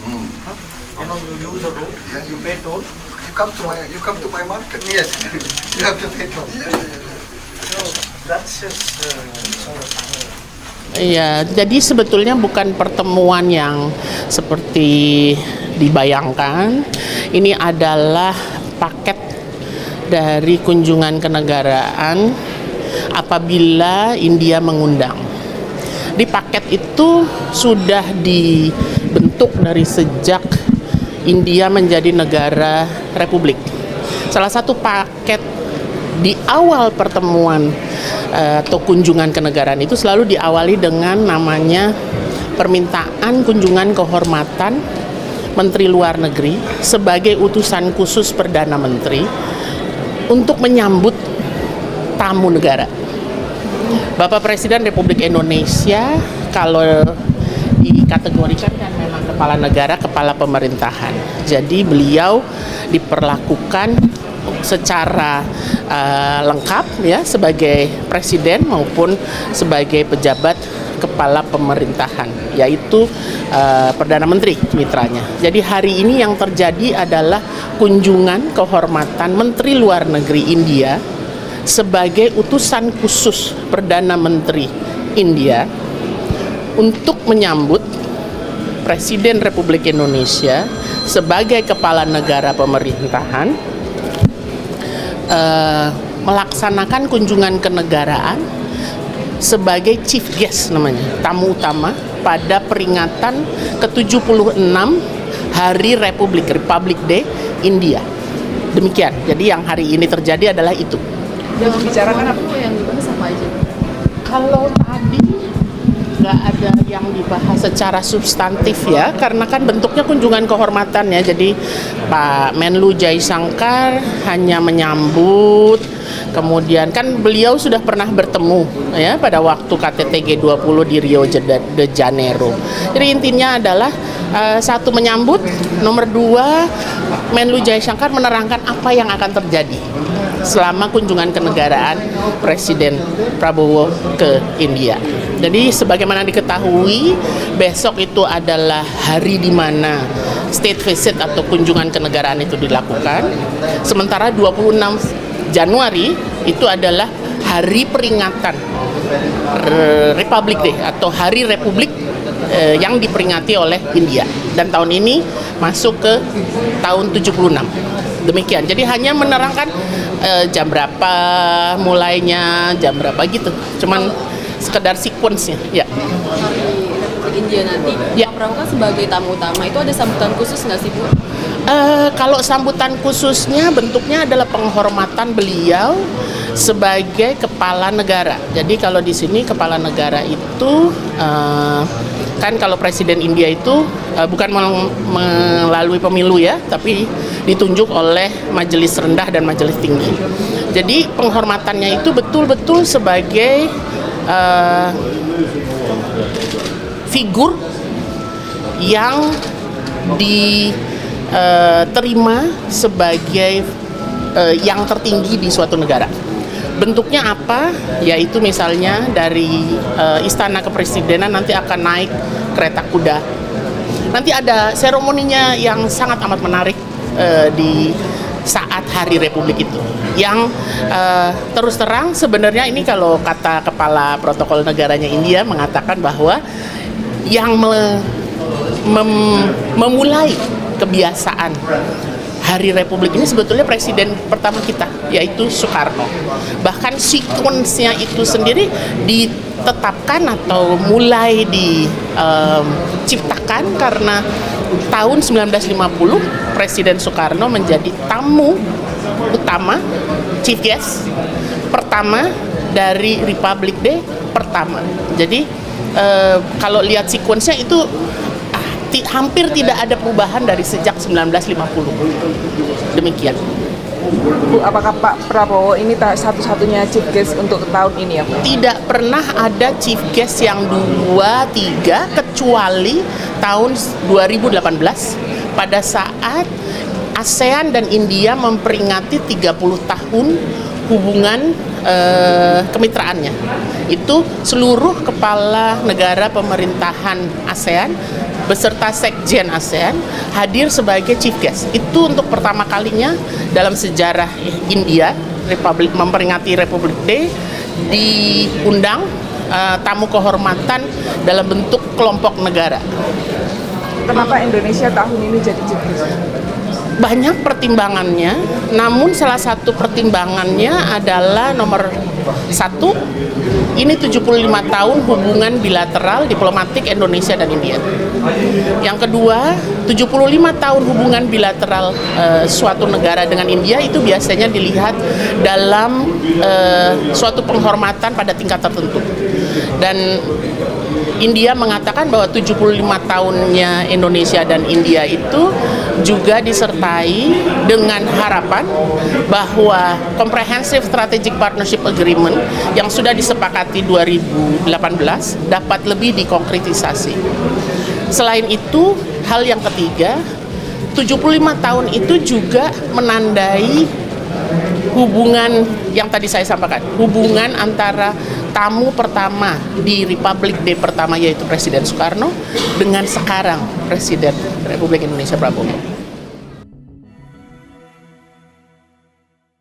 You know, you use a road, you pay toll. You come to my market. Yes, You have to pay toll. so that's just sort of. Iya, jadi sebetulnya bukan pertemuan yang seperti dibayangkan. Ini adalah paket dari kunjungan kenegaraan apabila India mengundang. Di paket itu sudah dibentuk dari sejak India menjadi negara republik. Salah satu paket di awal pertemuan atau kunjungan kenegaraan itu selalu diawali dengan namanya permintaan kunjungan kehormatan Menteri Luar Negeri sebagai utusan khusus Perdana Menteri untuk menyambut tamu negara. Bapak Presiden Republik Indonesia kalau dikategorikan kan memang kepala negara, kepala pemerintahan. Jadi beliau diperlakukan secara lengkap ya sebagai presiden maupun sebagai pejabat kepala pemerintahan, yaitu Perdana Menteri mitranya. Jadi hari ini yang terjadi adalah kunjungan kehormatan Menteri Luar Negeri India sebagai utusan khusus Perdana Menteri India untuk menyambut Presiden Republik Indonesia sebagai kepala negara pemerintahan melaksanakan kunjungan kenegaraan sebagai chief guest namanya, tamu utama pada peringatan ke-76 Hari Republik Day India. Demikian. Jadi yang hari ini terjadi adalah itu. Yang dibicarakan apa yang dibahas apa aja? Kalau tadi nggak ada yang dibahas secara substantif ya, karena kan bentuknya kunjungan kehormatan ya. Jadi Pak Menlu Jaishankar hanya menyambut, kemudian kan beliau sudah pernah bertemu ya pada waktu KTT G20 di Rio de Janeiro. Jadi intinya adalah satu menyambut, nomor dua Menlu Jaishankar menerangkan apa yang akan terjadi selama kunjungan kenegaraan Presiden Prabowo ke India. Jadi sebagaimana diketahui, besok itu adalah hari di mana state visit atau kunjungan kenegaraan itu dilakukan. Sementara 26 Januari itu adalah hari peringatan Republic Day atau Hari Republik yang diperingati oleh India. Dan tahun ini masuk ke tahun 76. Demikian. Jadi hanya menerangkan jam berapa mulainya, jam berapa gitu. Cuman sekedar sequence-nya. Ya. Di India nanti, Ya. Pak Prabowo kan sebagai tamu utama itu ada sambutan khusus nggak sih Bu? Kalau sambutan khususnya bentuknya adalah penghormatan beliau sebagai kepala negara. Jadi kalau di sini kepala negara itu kan kalau Presiden India itu bukan melalui pemilu ya, tapi ditunjuk oleh majelis rendah dan majelis tinggi. Jadi penghormatannya itu betul-betul sebagai figur yang diterima sebagai yang tertinggi di suatu negara. Bentuknya apa? Yaitu misalnya dari Istana Kepresidenan nanti akan naik kereta kuda. Nanti ada seremoninya yang sangat amat menarik di saat Hari Republik itu. Yang terus terang sebenarnya ini kalau kata kepala protokol negaranya India mengatakan bahwa yang memulai kebiasaan Hari Republik ini sebetulnya presiden pertama kita, yaitu Soekarno. Bahkan sequence-nya itu sendiri ditetapkan atau mulai diciptakan karena tahun 1950 Presiden Soekarno menjadi tamu utama, chief guest pertama dari Republic Day pertama. Jadi kalau lihat sequence-nya itu hampir tidak ada perubahan dari sejak 1950. Demikian. Bu, apakah Pak Prabowo ini satu-satunya chief guest untuk tahun ini ya Bu? Tidak pernah ada chief guest yang 2-3 kecuali tahun 2018 pada saat ASEAN dan India memperingati 30 tahun hubungan kemitraannya. Itu seluruh kepala negara pemerintahan ASEAN beserta Sekjen ASEAN hadir sebagai chief guest. Itu untuk pertama kalinya dalam sejarah India, memperingati Republic Day, diundang tamu kehormatan dalam bentuk kelompok negara. Kenapa Indonesia tahun ini jadi chief guest? Banyak pertimbangannya, namun salah satu pertimbangannya adalah nomor satu, ini 75 tahun hubungan bilateral diplomatik Indonesia dan India. Yang kedua, 75 tahun hubungan bilateral suatu negara dengan India itu biasanya dilihat dalam suatu penghormatan pada tingkat tertentu. Dan India mengatakan bahwa 75 tahunnya Indonesia dan India itu juga disertai dengan harapan bahwa Comprehensive Strategic Partnership Agreement yang sudah disepakati 2018 dapat lebih dikonkretisasi. Selain itu, hal yang ketiga, 75 tahun itu juga menandai hubungan yang tadi saya sampaikan, hubungan antara tamu pertama di Republic Day pertama yaitu Presiden Soekarno dengan sekarang Presiden Republik Indonesia Prabowo.